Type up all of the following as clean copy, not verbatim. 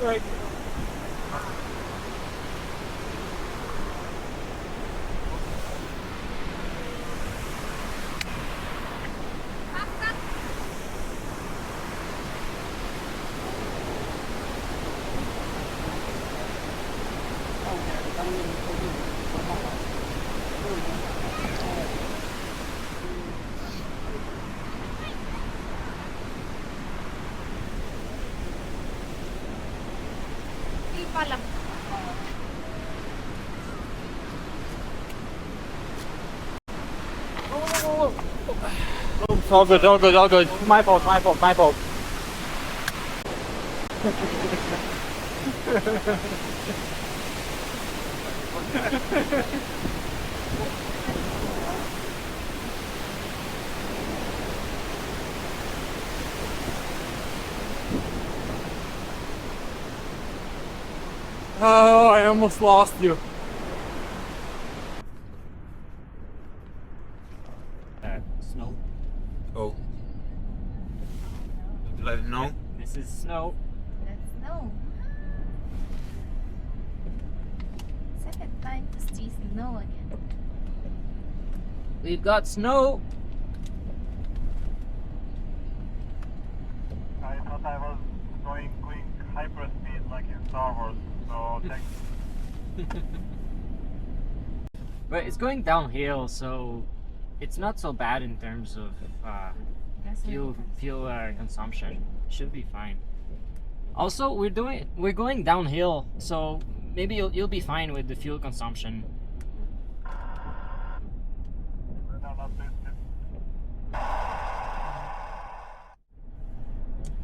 Right. All good, all good, all good. My fault, my fault, my fault. Oh, I almost lost you. Snow. Oh. Let it know. This is snow. That's snow. Second time to see snow again. We've got snow. I thought I was going hyper speed like in Star Wars, so thanks. But it's going downhill, so it's not so bad in terms of fuel consumption. Should be fine. Also, we're going downhill, so maybe you'll be fine with the fuel consumption.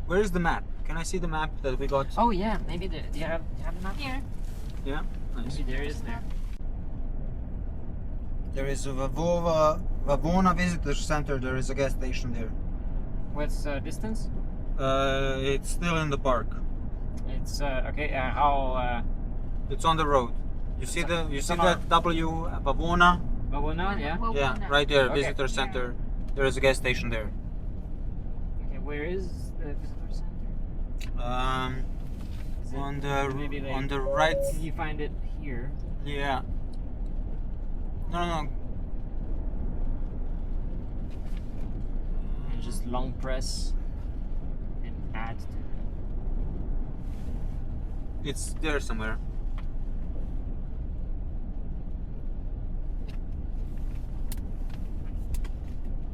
Where is the map? Can I see the map that we got? Oh yeah, maybe do you have the map Here. Yeah, nice. Maybe there is there. There is a Vavona Visitor Center. There is a gas station there. What's distance? It's still in the park. It's okay. How? It's on the road. You see that W Vavona? Vavona, yeah. Yeah, right there, Okay. Visitor Center. There is a gas station there. Okay, where is the visitor center? Is it On the maybe like, on the right. Can you find it here? Yeah. No. And just long press and add to It's there somewhere.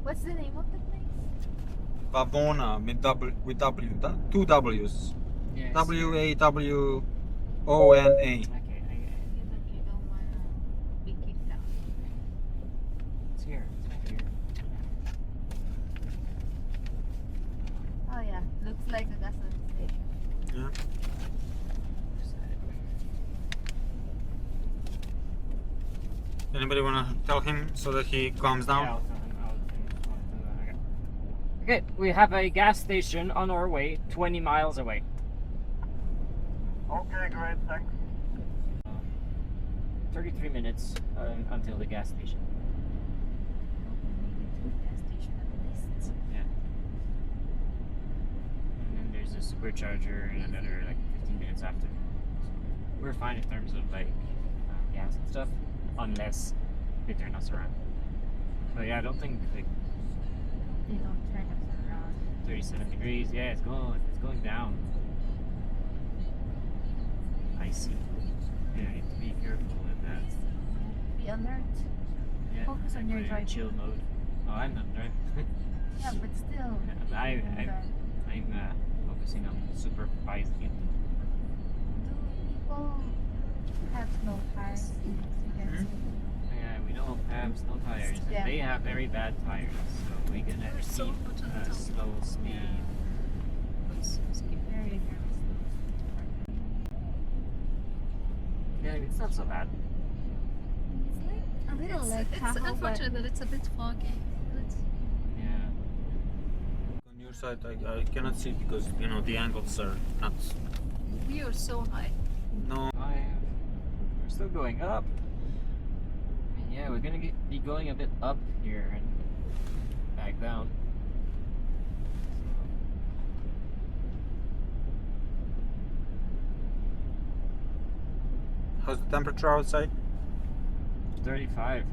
What's the name of the place? Vavona with two W's. Yes. WAWONA. Okay, You don't wanna be kicked out. it's here. It's right here. Oh yeah, looks like a gasoline station. Yeah. Anybody wanna tell him so that he calms down? Yeah, I'll tell him. Okay, we have a gas station on our way, 20 miles away. Okay, great, thanks. 33 minutes until the gas station. Maybe to the gas station at least. Yeah. And then there's a supercharger and another like 15 minutes after. So we're fine in terms of like gas and stuff, unless they turn us around. But yeah, I don't think like They don't turn us around. 37 degrees. Yeah, it's going down. I see. Yeah, you need to be careful with that. Be alert. Yeah, Focus on your put it in driving. chill mode. Oh, I'm not driving. Yeah, but still. I'm focusing on supervising it. Do people have snow tires in Mexico? Yeah, we don't have snow tires. And Yeah. they have very bad tires, so we're gonna receive slow speed. Let's keep very nervous. Yeah, it's not so bad. It's like a little like It's Tahoe, but unfortunate that it's a bit foggy. Yeah. On your side, I cannot see because the angles are not. We are so high. No. still going up. And yeah, we're gonna be going a bit up here and back down. How's the temperature outside? 35.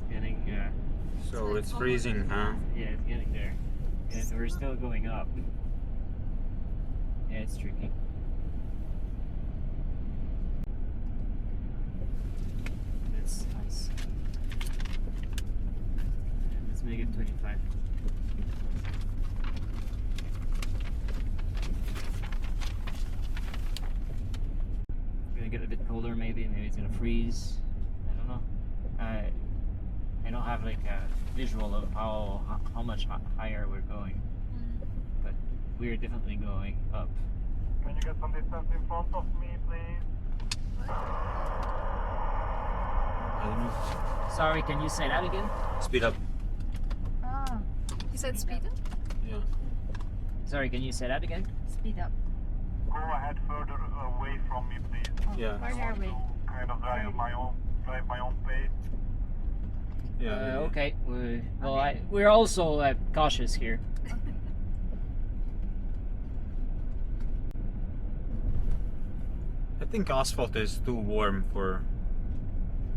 It's getting, So it's freezing, huh? yeah, it's getting there. And we're still going up. Yeah, it's tricky. It's nice. Let's make it 25. Gonna get a bit colder maybe it's gonna freeze. I don't know. I don't have like a visual of how much higher we're going, but we're definitely going up. Can you get some distance in front of me, please? I don't know. Sorry, can you say that again? Speed up. Ah, You said speed up? Yeah. Sorry, can you say that again? speed up. Go ahead further away from me, please. Oh, Yeah. Further away. To kind of drive my own pace. Yeah. Okay. We're also cautious here. I think asphalt is too warm for.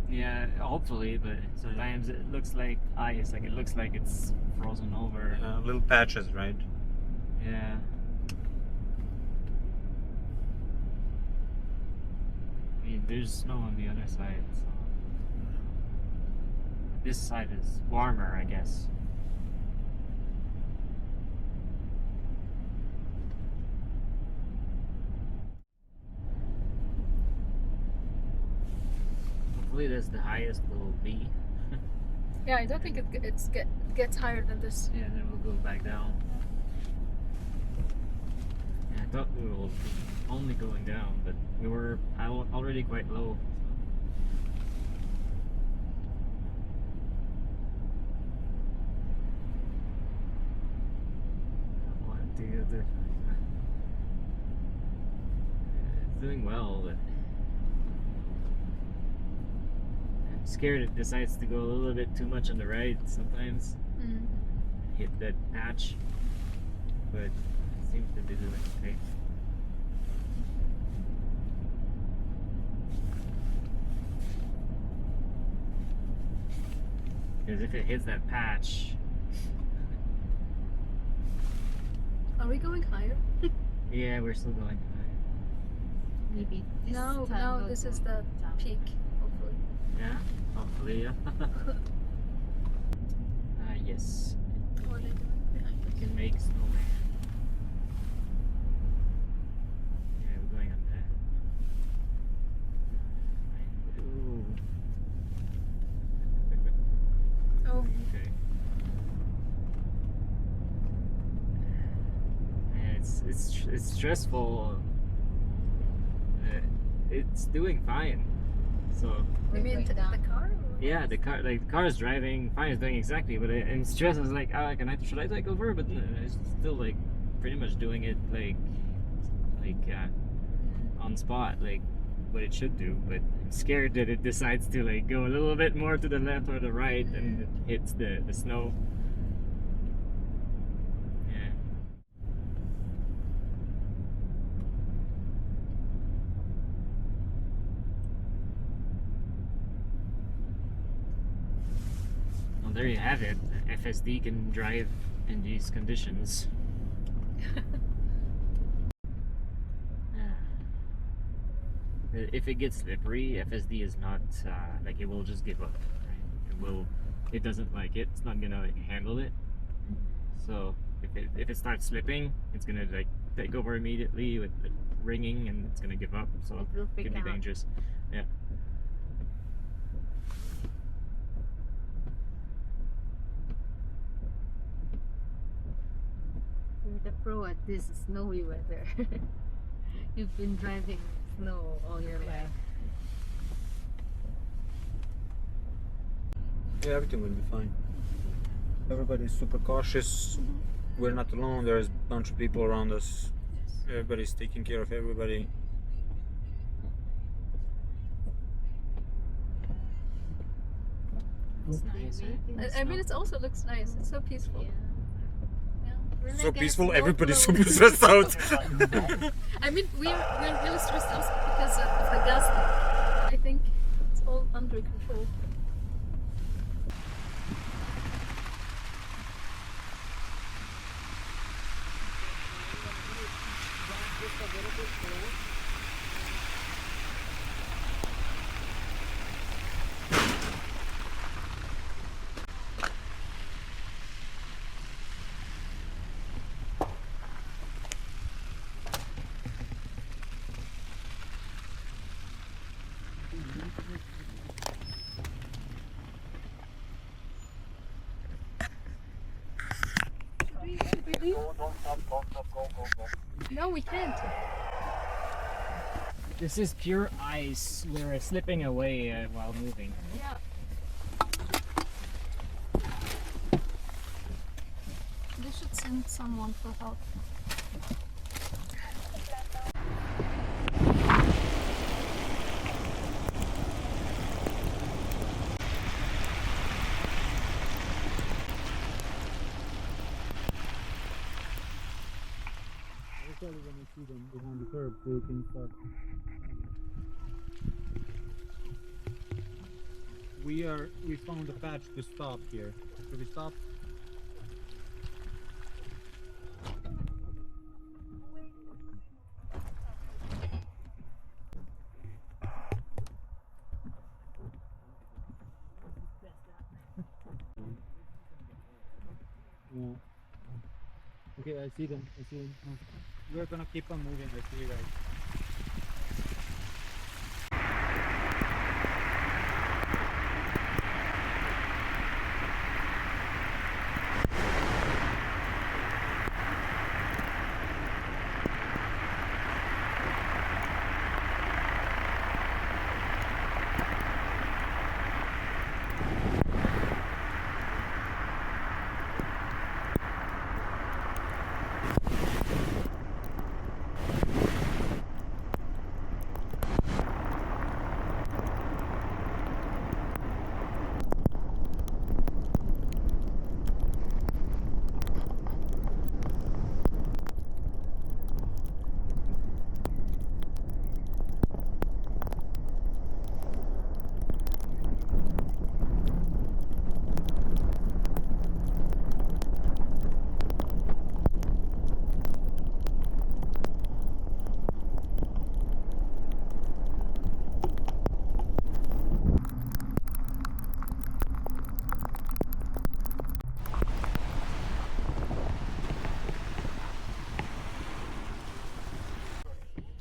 Yeah, hopefully, but sometimes it looks like ice. Like it looks like it's frozen over. Little patches, right? Yeah. I mean, there's snow on the other side. So. This side is warmer, I guess. Hopefully, that's the highest we'll be. Yeah, I don't think it gets higher than this. Yeah, then we'll go back down. Yeah, I thought we were only going down, but we were already quite low. One, two, three. It's doing well, but I'm scared it decides to go a little bit too much on the right sometimes. Hit that patch, but it seems to be doing okay. Because if it hits that patch, Are we going higher? yeah, we're still going high. Maybe this No, time no, will this go is the down. peak, hopefully. Yeah, hopefully, yeah. Yes, What are they doing behind we us? can make snowman. Yeah, we're going up there. Ooh. Oh, Okay. Yeah, it's stressful. It's doing fine. So you mean Going the down. car? Or yeah, the car is driving fine. It's doing exactly, but and stress is like, should I take over? But it's still like pretty much doing it like on spot, like what it should do. But I'm scared that it decides to like go a little bit more to the left or the right and it hits the snow. Yeah. Well, there you have it. FSD can drive in these conditions. If it gets slippery, FSD is not like it will just give up. Right? It doesn't like it. It's not gonna like, handle it. So if it starts slipping, it's gonna like take over immediately with the ringing, and it's gonna give up. So It will it freak can be out. dangerous. Yeah. You're the pro at this snowy weather. You've been driving snow all your life. Yeah, everything will be fine. Everybody's super cautious. We're not alone. There's a bunch of people around us. Everybody's taking care of everybody. It's nice. I mean, it also looks nice. It's so peaceful. Yeah. Yeah. We're So like a peaceful, snow everybody's globe. super stressed out. I mean, we're really stressed out because of the gas. I think it's all under control. Should we leave? Don't stop, go. No, we can't. This is pure ice. We're slipping away while moving. Yeah. They should send someone for help. When you see them behind the curb, so you can start. We found a patch to stop here. Should we stop? Yeah. Okay, I see them. We're gonna keep on moving, I see you guys.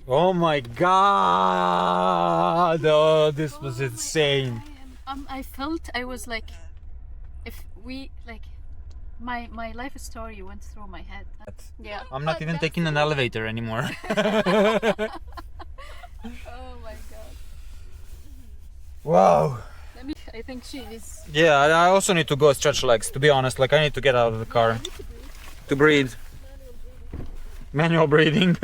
Oh my god! Oh, this was insane. I felt I was like, if we like, my life story went through my head. Yeah. I'm not even taking an elevator anymore. Oh my god. Wow. I think she is. Yeah, I also need to go stretch legs, to be honest. Like, I need to get out of the car to breathe. Manual breathing.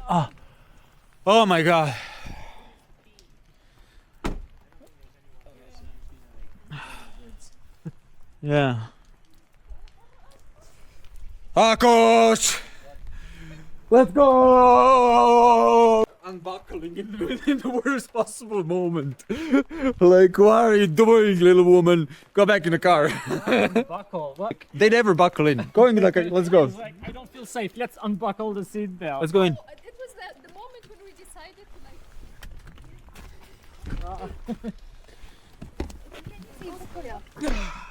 Ah. Oh my god. Yeah. Ah, coach! Let's go! Unbuckling in the worst possible moment. Like, what are you doing, little woman? Go back in the car. Buckle. What? They never buckle in. Going like, let's go. It's like, I don't feel safe. Let's unbuckle the seatbelt. Let's go in. It was the moment when we decided to like.